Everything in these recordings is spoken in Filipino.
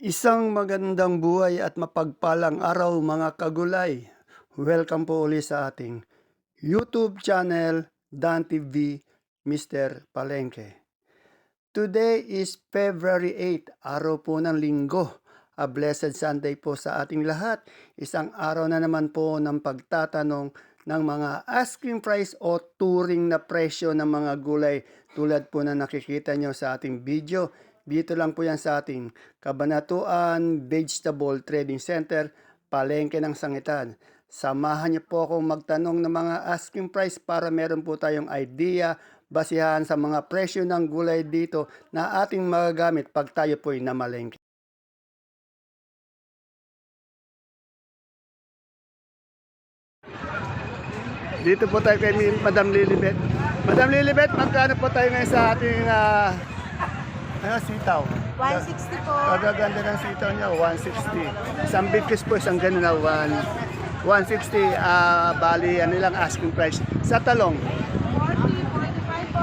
Isang magandang buhay at mapagpalang araw mga kagulay. Welcome po uli sa ating YouTube channel, Dan TV, Mr. Palengke. Today is February 8, araw po ng linggo. A blessed Sunday po sa ating lahat. Isang araw na naman po ng pagtatanong ng mga asking price o turing na presyo ng mga gulay tulad po na nakikita nyo sa ating video. Dito lang po yan sa ating Kabanatuan Vegetable Trading Center, Palengke ng Sangitan. Samahan niyo po akong magtanong ng mga asking price para meron po tayong idea basihan sa mga presyo ng gulay dito na ating magagamit pag tayo po'y namalengke. Dito po tayo kay Madam Lilibet. Madam Lilibet, magkano po tayo ngayon sa ating sitaw? 160 po. Kagaganda ng sitaw niya, 160. Isang big kiss po, isang ganun na 160. Bali, ano lang asking price. Sa talong, 40, 45 po,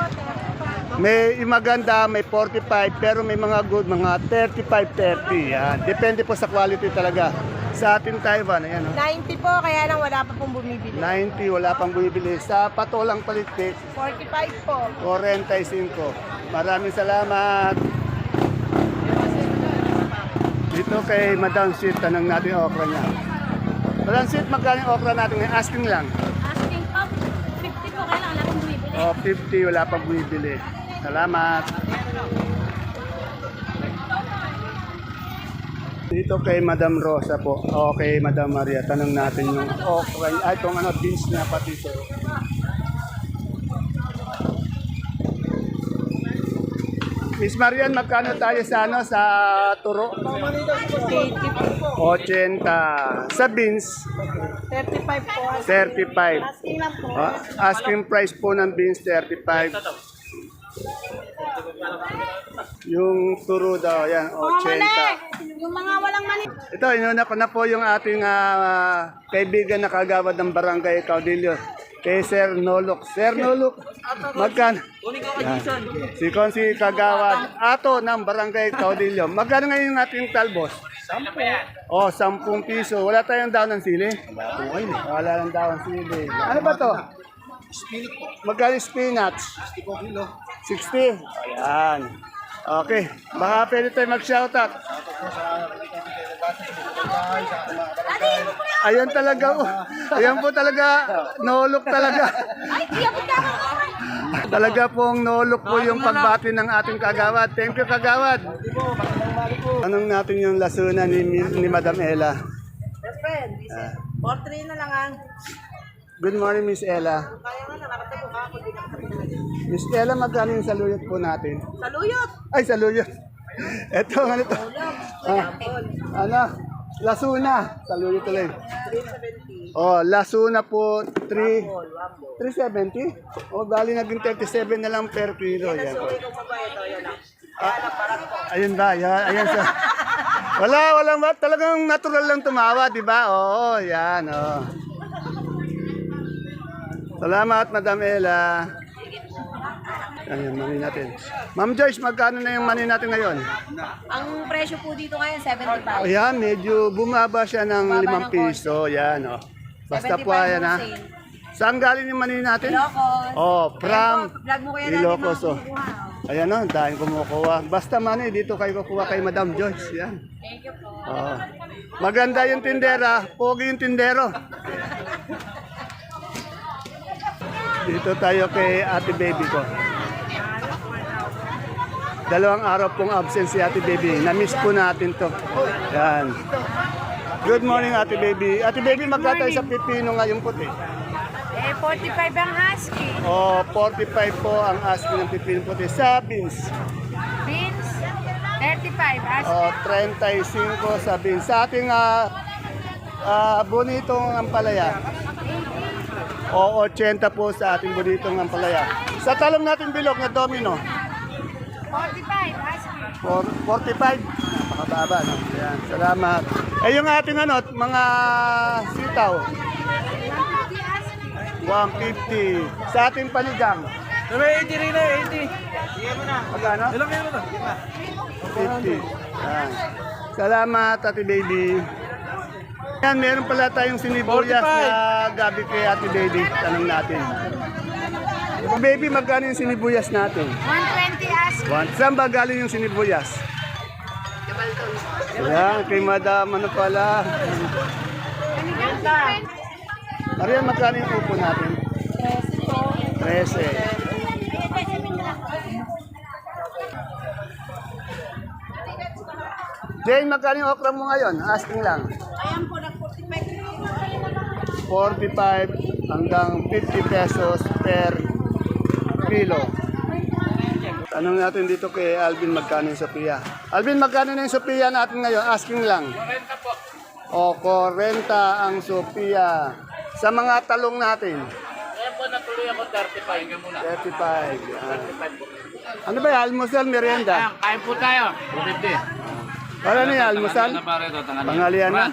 35. may maganda, may 45, pero may mga good, mga 35, 30. Yan. Depende po sa quality talaga. Sa ating Taiwan, ayan o. 90 po, kaya lang wala pa pong bumibili. 90, wala pang bumibili. Sa patolang palitik, 45 po. 45. Maraming salamat. Dito kay Madam Sweet, tanong natin yung okra niya. Madam Sweet, magkano yung okra natin ngayon? Asking lang. Asking po, 50 po, kaya lang wala pong bumibili. O, 50, wala pang bumibili. Salamat. Dito kay Madam Rosa po. O, kay Madam Maria. Tanong natin yung okra niya. Ay, itong beans niya pati ito. Miss Marian, magkano tayo sa sa turo? 80 po. 80. Sa beans, 35 po. 35. Asking lang po. Asking price po ng beans, 35. Yung turo daw, yan, 80. Yung mga walang mani. Ito, inuna ko na po yung ating kaibigan na kagawad ng Barangay Caudillo. Kay Sir Nolok. Sir Nolok, magkano? Yan. Si Konsi Kagawad. Ato ng Barangay Caudillo. Magkano ngayon yung ating talbos? 10. Oh, 10 piso. Wala tayong daon ng sili? Wala ng daon ng sili. Ano ba to? Magkano yung spinach? 60. Ayan. Okay. Baka pwede tayo mag-shoutout. Ayan talaga. Ayan po talaga. Nolok talaga. Ay, di ako Talaga pong nolok po yung pagbati ng ating kagawad. Thank you, kagawad. Anong natin yung lasuna ni Madam Ella? Best friend, 43 na lang ang. Good morning, Miss Ella. Kaya nga, nakakatapo ka ako. Di nakakatapo. Miss Ella, magkano yung saluyot po natin? Saluyot! Ay, saluyot. Eto, ano to? Ano? Lasuna. Saluyot ulit. 370. Oh, lasuna po 370. Oh, bali naging 37 na lang per kilo. Yan po. Kung babae ito, yan lang. Ayun ba? Ayan sa. Walang ba? Talagang natural lang tumawa, di ba? Oo, yan. Oh. Salamat, Madam Ella. Yan yung mani natin. Ma'am Joyce, magkano na yung mani natin ngayon? Ang presyo po dito ngayon, 75. Ayan, medyo bumaba siya ng Bumaba 5 ng piso. Yan, oh. Basta po 75 ayan, ha. wholesale. Saan galing yung mani natin? Ilocos. Oh, from Vlog mo kaya Ilocos, oh. natin Ayan, oh, dahil kumukuha. Basta mani, dito kayo kukuha kay Madam Joyce. Yan. Thank you po. Oh. Maganda yung tindera, pogi yung tindero. Dito tayo kay Ate Baby ko. Dalawang araw pong absent si Ate Baby. Na-miss po natin to. Yan. Good morning, Ate Baby. Ate Baby, magkatay sa pipino ngayong puti. 45 ang husky. Oh, 45 po ang asking ng pipino puti. Sa beans. Beans, 35 husky. Oh, 35 sa beans. Sa ating bonitong ampalaya. O 80 po sa ating bonitong ampalaya. Sa talong natin bilog na domino. 45 husky. 45. Napakababa, no? Ayan, salamat. Eh, yung ating mga sitaw. 150. Sa ating panigang. 80 rin na, 80. Magkano? Ilang kilo na? 50. Ayan. Salamat, Ate Baby. Yan, meron pala tayong sinibuyas na gabi kay Ate Baby. Tanong natin. Baby, magkano yung sinibuyas natin? 120 asking. Saan ba galing yung sinibuyas? Yan, kay Madam, ano pala? Ariyan, magkano yung upo natin? 13. Jane, magkano yung okra mo ngayon? Asking lang. Ayan po, nag-45. 45 hanggang 50 pesos per kilo. Tanong natin dito kay Alvin magkano yung Sophia. Alvin, magkano na yung Sophia natin ngayon? Asking lang. 40 po. O, 40 ang Sophia. Sa mga talong natin. Kaya po natuloy ako 35 muna. 35. Yan. Ano ba yung almusal, merienda? Kain po tayo. 250. Wala na yung almusal? Na pare ito, Panghalian na?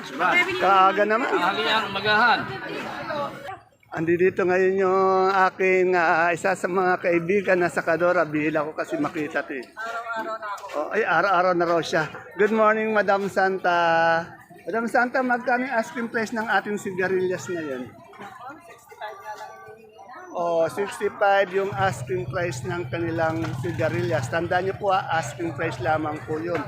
Kaaga naman. Tanghalian, magahan. Andi dito ngayon yung aking isa sa mga kaibigan na sakadora. Bihila ko kasi makita ito eh. Oh, ay, araw-araw na raw siya. Good morning, Madam Santa. Madam Santa, magkano yung asking price ng ating sigarilyas ngayon? Oh, 65 yung asking price ng kanilang sigarilyas. Tandaan niyo po asking price lamang po yun.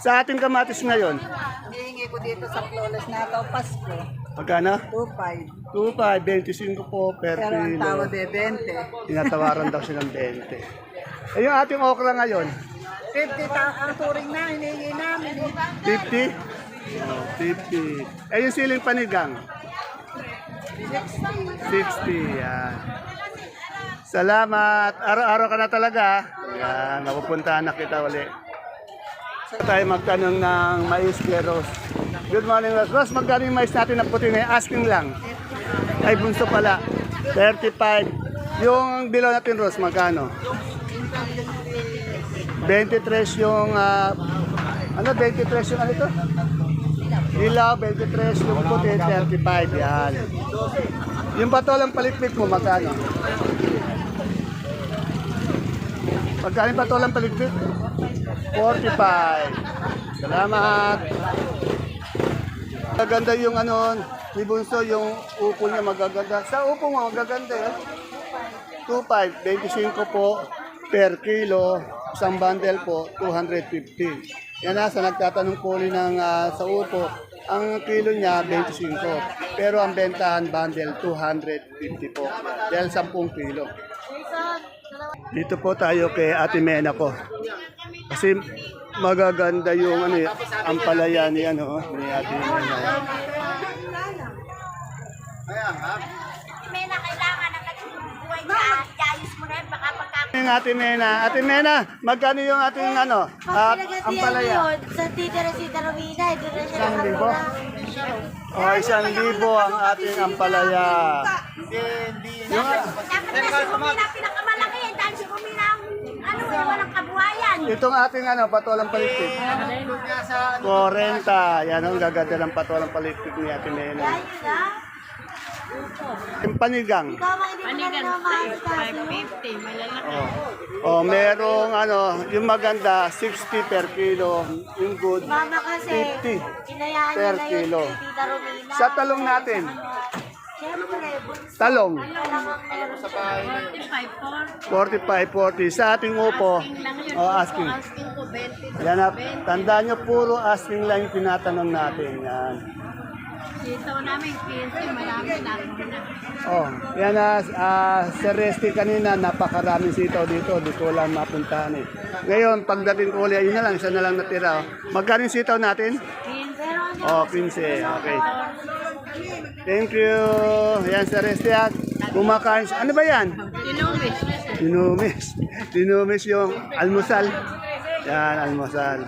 Sa ating kamatis ngayon, Hihingi ko dito sa flawless na ito, Pasko. magkano? 2.5. 2.5, 25 po per Pero ang kilo. tawad eh, 20. Tinatawaran daw siya ng 20. Eh, yung ating okra ngayon, 50 ang turing na, hinihingi namin. 50? Oh, 50. Eh, yung siling panigang? 60, yan. Salamat. Araw-araw ka na talaga. Yan, napupuntahan na kita ulit. Tayo magtanong ng mais kay Rose. Good morning, Rose. Rose, magkano yung mais natin na puti na asking lang? Ay, bunso pala. 35. Yung below natin, Rose, magkano? 23 yung, 23 yung ano ito? Dilaw, 23 yung puti, 35. Yan. Yung patolang palikpik mo, magkano? Magkano yung patolang palikpik? 45. Salamat. Magaganda yung ano, ni Bunso, yung upo niya magaganda. Sa upo mo, magaganda yun. 2.5, 25 po per kilo. Isang bundle po, 250. Yan na, sa nagtatanong po ulit ng sa upo, ang kilo niya 25. Pero ang bentahan bundle 250 po. Dahil 10 kilo. Dito po tayo kay Ate Mena ko. Kasi magaganda yung ano, ang palaya ni ano, ni Ate Mena. May na kailangan na buhay ka. Iayos mo na yun, baka pagkakaroon. Yung Ate Mena. Ate Mena, magkano yung ating ano, ang palaya? Sa Tita Rosita Romina, doon na siya 1,000? O, 1,000 ang ating ampalaya. Yung, Dapat na si Bumina pinakamalaki. Dahil si Bumina ang walang kabuhayan. itong ating ano, patolang palikpik. 40. Yan ang gaganda ng patolang palikpik ni Ate Mena. Yung panigang. Panigan, 550, malalaki. Oh, merong ano, yung maganda 60 per kilo, yung good Mama kasi, 50 inayaan per niya na kilo. yun kay Tita Romina. Sa talong natin, Siyempre, bunso talong lang ang meron siya. 45, 40 sa ating upo. Oh, asking. Asking ko 20. Yan na, tandaan nyo, puro asking lang yung tinatanong natin. Yan. Dito namin, PNC, marami na. Oh, yan na, Sir Resty kanina, napakaraming sitaw dito, di ko lang mapuntahan eh. Ngayon, pagdating ko ulit, yun na lang, isa na lang natira. Oh. Magkano yung sitaw natin? Oh, 15, okay. Thank you. Yan, Sir Resty. Kumakain siya. Ano ba yan? Inumis. Tinumis. Tinumis yung almusal. Yan, almusal.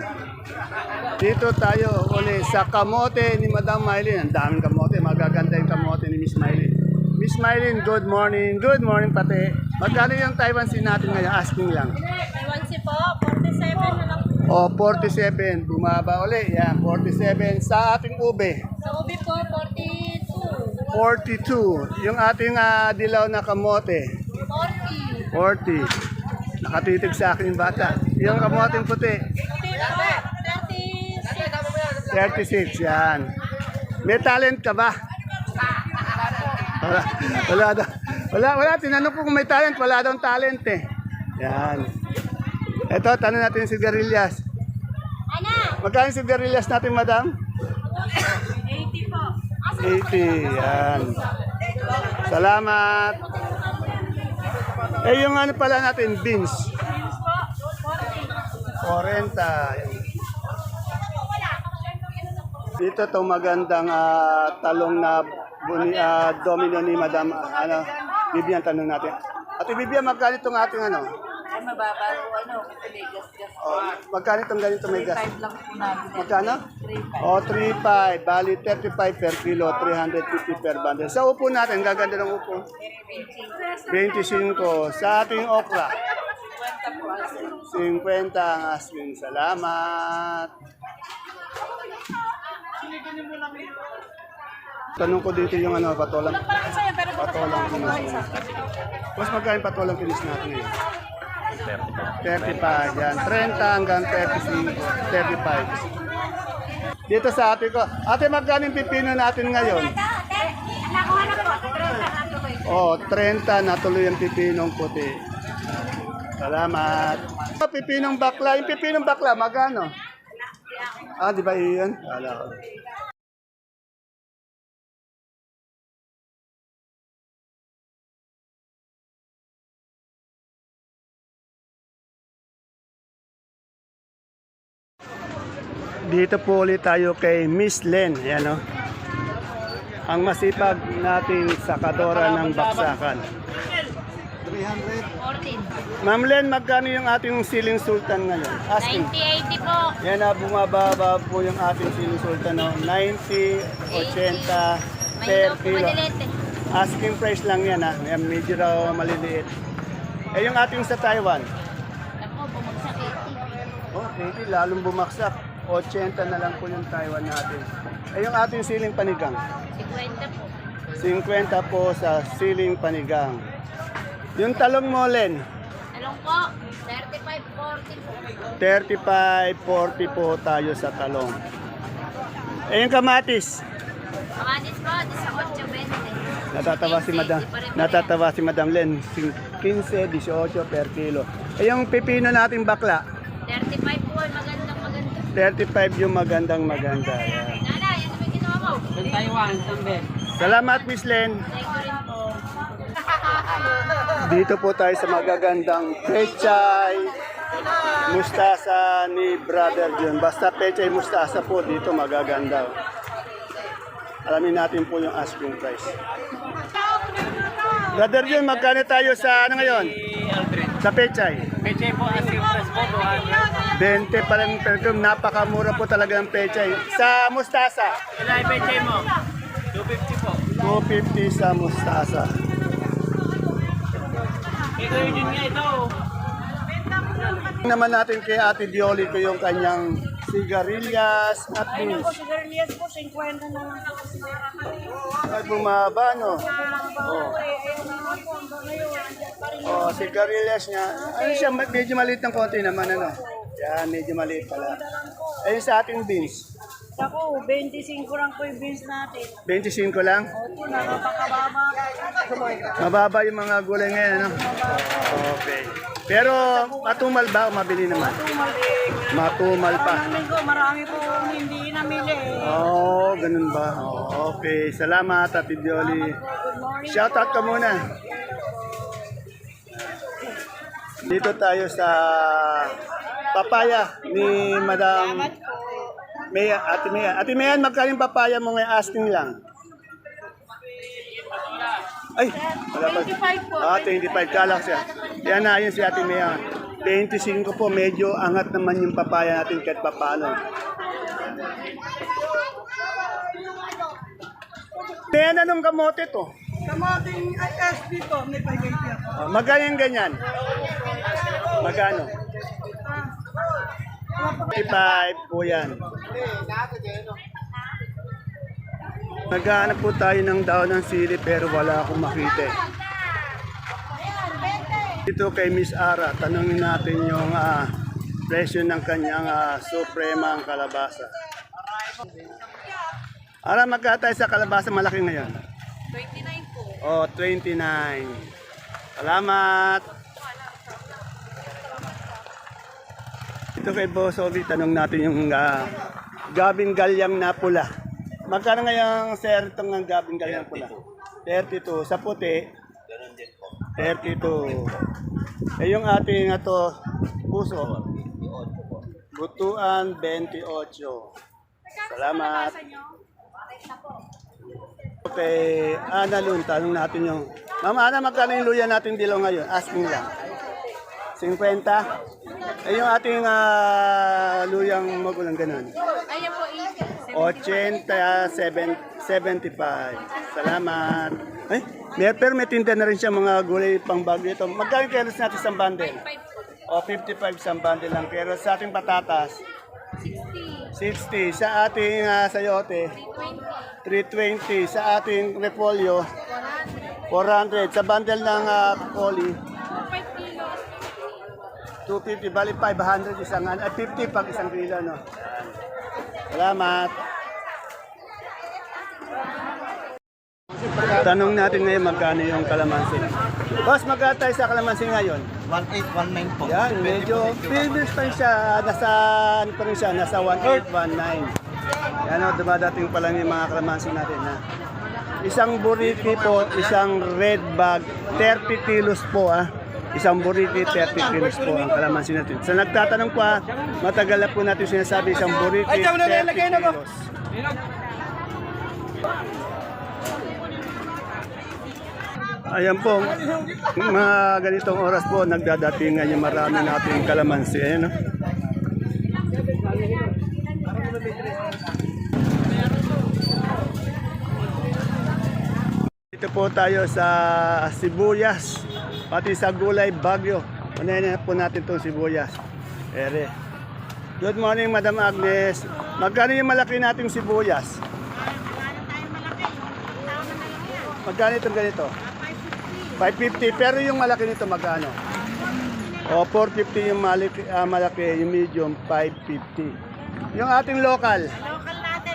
Dito tayo uli sa kamote ni Madam Mylene. Ang daming kamote. Magaganda yung kamote ni Miss Mylene. Miss Mylene, good morning. Good morning pati. Magkano yung Taiwan Sea natin ngayon? Asking lang. Taiwan si po, 47 na lang. O, 47. Bumaba uli. Yan, 47. Sa ating ube. Sa ubi po, 42. 42. Yung ating dilaw na kamote. 40. 40. Nakatitig sa akin yung bata. Yung kamoteng puti. Puti po, 36. 36, yan. May talent ka ba? Wala daw. Wala. Tinanong ko kung may talent. Wala daw talent eh. Yan. Ito, tanong natin si Garillas. Ano? Magkano si Garillas natin, madam? 80 po. 80, yan. Salamat. Eh, yung ano pala natin, beans. 40. Dito to magandang talong na domino ni Madam Bibian, tanong natin. Ate Bibian, magkano itong ating ano? Ay, mababa po, kasi may gas-gas. Oh, magkano itong ganito may gas? 5 lang po namin. Magkano? 3.5. Bali 35 per kilo, 350 per bundle. Sa upo natin, gaganda ng upo. 25. Sa ating okra. 50 ang asking. Salamat. Tanong ko dito yung ano, patolang. Patolang kinis. Mas magkano patolang kinis natin ngayon? 35. Yan. 30 hanggang 35. 35. Dito sa ate ko. Ate, magkano yung pipino natin ngayon? Nakuha na po. 30 na tuloy ang pipinong puti. Salamat. Pipinong bakla. Yung pipinong bakla, magkano? Di ba iyon? Wala ko. Dito po ulit tayo kay Miss Len. Ayan, oh. Ang masipag nating sakadora ng baksakan. 14. Ma'am Len, magkano yung ating siling sultan ngayon? Asking. 90-80 po. Yan na, bumababa po yung ating siling sultan. No? 90, 80 per kilo. Asking price lang yan. Ha? Yan, medyo raw maliliit. Eh, yung ating sa Taiwan? Ako, bumagsak 80. Oh, 80, lalong bumaksak. 80 na lang po yung Taiwan natin. Eh, yung ating siling panigang? 50 po. 50 po sa siling panigang. Yung talong mo, Len? Talong po, 35-40 po. 35-40 po tayo sa talong. Eh, yung kamatis? Kamatis po, 18-20. Natatawa si Madam Len. 15, 18 per kilo. Eh, yung pipino nating bakla? 35 po, maganda. 35 yung maganda. Yan. Nana, yan naman ginawa mo. Taiwan, Sambe. Salamat, Miss Len. Thank you rin po. Dito po tayo sa magagandang pechay mustasa ni Brother John. Basta pechay mustasa po dito magaganda. Alamin natin po yung asking price. Brother John, magkano tayo sa ano ngayon? Sa pechay? Peche po, asking price po, 20 pa lang per kilo. Napakamura po talaga ng pechay. Sa mustasa? Ilan yung peche mo? 250 po. 250 sa mustasa. Ito yun nga ito. Naman natin kay Ate Dioli ko yung kanyang sigarilyas at beans. Sigarilyas po, 50 na lang. Ay, bumaba, no? Oh, sigarilyas niya. Ano siya, medyo maliit ng konti naman, ano? Yan, medyo maliit pala. Ayun sa ating beans. Ako, 25 lang po yung beans natin. 25 lang? Opo, napakababa. Mababa yung mga gulay ngayon, ano? Okay. Pero matumal ba o mabili naman? Matumal pa. Linggo, marami po hindi namili. Oh, ganun ba? Oh, okay. Salamat, Ate Dioli. Shoutout ka muna. Dito tayo sa papaya ni Madam Mea. Ate Mea. Ate Mea, magkano yung papaya mo ngayon? Asking lang. Ay, wala pa. 25 po. 25. Kalak siya. Yan na, yun si Ate Mea. 25 po, medyo angat naman yung papaya natin kahit papaano. Mea, anong kamote to? Kamating SB to, may 580 ako. Oh, magkano yung ganyan? Magkano? 55 po yan. Naghahanap po tayo ng daon ng sili pero wala akong makita. Dito kay Miss Ara, tanungin natin yung presyo ng kanyang supremang kalabasa. Ara, magkatay sa kalabasa malaki ngayon? 29 po. Oh, 29. Salamat. Ito kay Boss Ovi, tanong natin yung gabing galyang na pula. Magkano ngayon, sir, itong gabing galyang pula? 32. Sa puti? 32. Eh, yung ating puso? Butuan, 28. Salamat. Okay, Ana Lun, tanong natin yung... Ma'am Ana, magkano yung luya natin dilaw ngayon? Asking lang. 50? Eh, yung ating luyang magulang ganun? Ayan po, 80, 75. Salamat. Ay, may tinda na rin siya mga gulay pang bagyo ito. Magkano yung keros natin sa bundle? O, 55 sa bundle lang. Pero sa ating patatas? 60. Sa ating sayote? 320. Sa ating repolyo? 400. Sa bundle ng poli? 250. Bali 500 isang 50 pag isang kilo, no? Salamat. Tanong natin ngayon magkano yung kalamansi. Boss, magkano tayo sa kalamansi ngayon? 1819 po. Yan, medyo previous pa rin siya, nasa 1819. Yan o, dumadating pa lang yung mga kalamansi natin. Ha? Isang buriti po, isang red bag, 30 kilos po. Isang buriti, 30 kilos po ang kalamansi natin. Sa nagtatanong po, matagal na po natin sinasabi, isang buriti, 30 kilos. Ayan po, mga ganitong oras po, nagdadatingan yung marami nating kalamansi. Ayan, no? Dito po tayo sa sibuyas, pati sa gulay bagyo. Unahin po natin itong sibuyas. Ere. Good morning, Madam Agnes. Magkano yung malaki nating sibuyas? Magkano itong ganito? 550. Pero yung malaki nito magkano? O, 450 yung malaki, yung medium, 550. Yung ating local? Local natin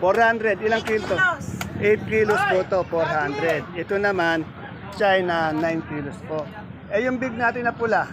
400. 400. Ilang kilo? 8 kilos po to, 400. Ito naman, China, 9 kilos po. Eh, yung big natin na pula?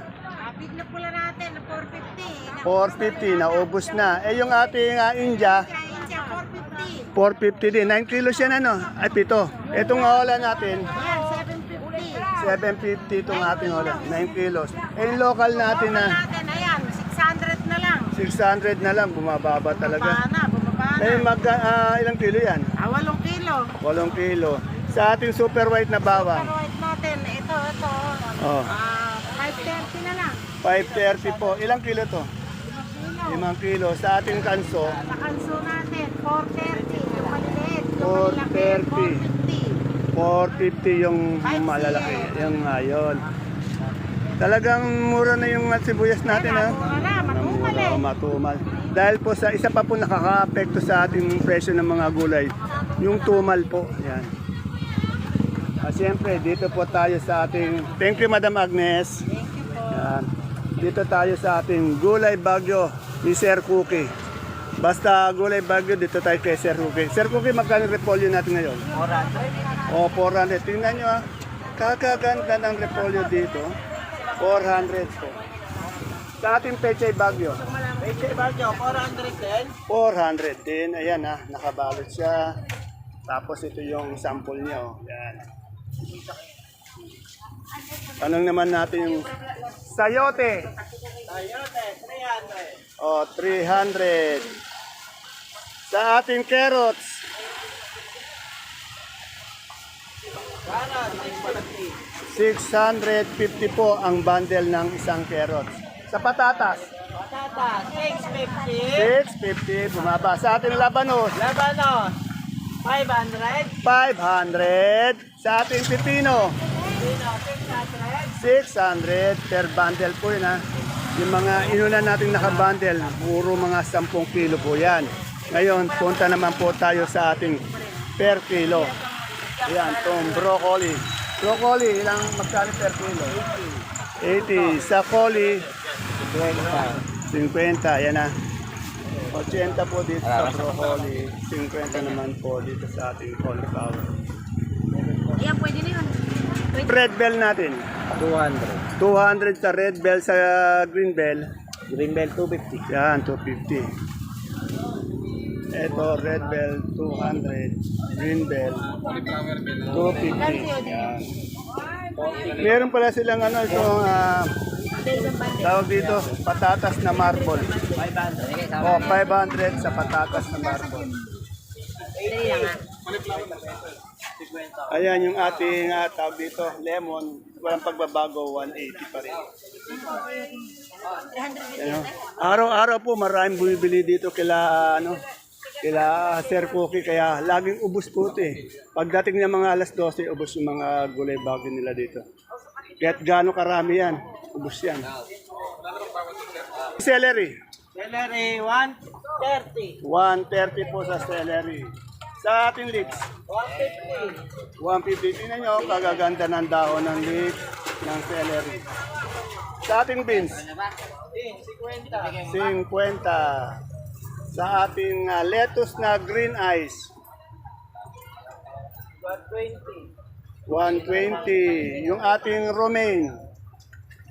Big na pula natin, 450. 450, naubos na. Eh, yung ating India, India, 450. 450 din. 9 kilos yan, ano? Ay, 7. Itong ola natin, Yan, 750. 750 itong ating ola. 9 kilos. Eh, yung local natin na Natin, ayan, 600 na lang. 600 na lang, bumababa talaga. Bumaba na. Eh, ilang kilo yan? 8 kilo. 8 kilo. Sa ating super white na bawang, Pero white natin, ito. oh, 530 na lang. 530 po. Ilang kilo to? 5 kilo. Sa ating kanso, Sa kanso natin, 430. Yung maliliit. Yung 430. malaki, 450. 450 yung malalaki. Yung ngayon. Talagang mura na yung sibuyas natin, ha? Wala, matumal eh. Matumal. Dahil po sa isa pa po nakaka-apekto sa ating presyo ng mga gulay, yung tumal po. Yan. Siyempre, dito po tayo sa ating... Thank you, Madam Agnes. Thank you po. Yan. Dito tayo sa ating gulay bagyo ni Sir Cookie. Basta gulay bagyo, dito tayo kay Sir Cookie. Sir Cookie, magkano repolyo natin ngayon? 400. O, 400. Tingnan nyo, ha. Kakaganda ng repolyo dito. 400 po. Sa ating pechay bagyo. Pechay bagyo, 410. 400 din. Ayan, ha. Nakabalot siya. Tapos ito yung sample niya. Oh. Yan. Tanong naman natin yung sayote. Sayote, 300. O, 300. Sa ating carrots. Karat, 650 po ang bundle ng isang carrots. Sa patatas, Patatas, 650. 650. Bumaba. Sa ating labanos, Labanos, 500. 500. Sa ating pipino, Pino, 600 per bundle po yun, ha. Yung mga inuna natin nakabundle, puro mga 10 kilo po yan. Ngayon, punta naman po tayo sa ating per kilo. Yan, itong broccoli. Broccoli, ilang magkano per kilo? 80. Sa coli, 50. Yan na. 80 po dito sa broccoli, 50 naman po dito sa ating cauliflower. Ayan, pwede na yun. Red bell natin. 200. 200 sa red bell, sa green bell. Green bell 250. Yan, 250. Ito, red bell, 200. Green bell, 250. Yan. Meron pala silang ano, itong tawag dito, patatas na marble. 500. O, 500 sa patatas na marble. Ayan yung ating tawag dito, lemon. Walang pagbabago, 180 pa rin. Ayan, araw-araw po maraming bumibili dito kila Sir Cookie, kaya laging ubos po ito eh. Pagdating ng mga alas 12, ubos yung mga gulay bago nila dito. Kahit gaano karami yan, ubos yan. Celery, Celery 130. 130 po sa celery. Sa ating leeks, 150. 150. Tingnan nyo, kagaganda ng dahon ng leeks, ng celery. Sa ating beans, 50. 50. Sa ating lettuce na green ice, 120. 120. Yung ating romaine,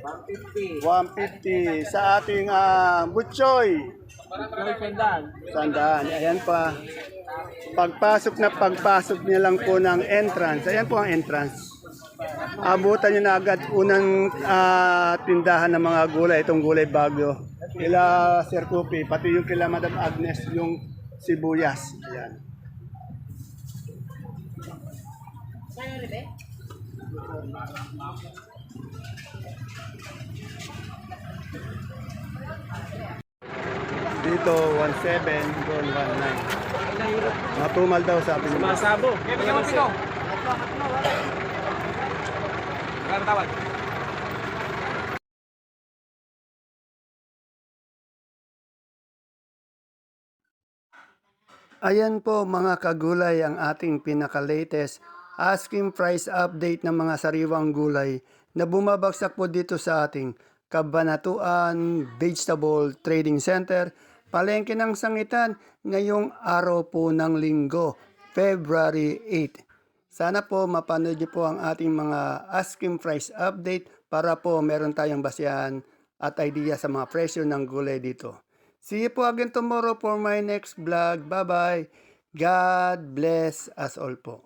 150. 150. Sa ating butchoy, Ito'y pendan. 100. Ayan pa. Pagpasok niya lang po ng entrance. Ayan po ang entrance. Abutan nyo na agad unang tindahan ng mga gulay, itong gulay bagyo. Kila Sir Kupi, pati yung kila Madam Agnes, yung sibuyas. Ayan. Dito, 17, doon 19. Matumal daw sabi niya. Masabo. Ayan po mga kagulay ang ating pinaka-latest asking price update ng mga sariwang gulay na bumabagsak po dito sa ating Kabanatuan Vegetable Trading Center, Palengke ng Sangitan, ngayong araw po ng Linggo, February 8. Sana po mapanood niyo po ang ating mga asking price update para po meron tayong basihan at idea sa mga presyo ng gulay dito. See you po again tomorrow for my next vlog. Bye-bye. God bless us all po.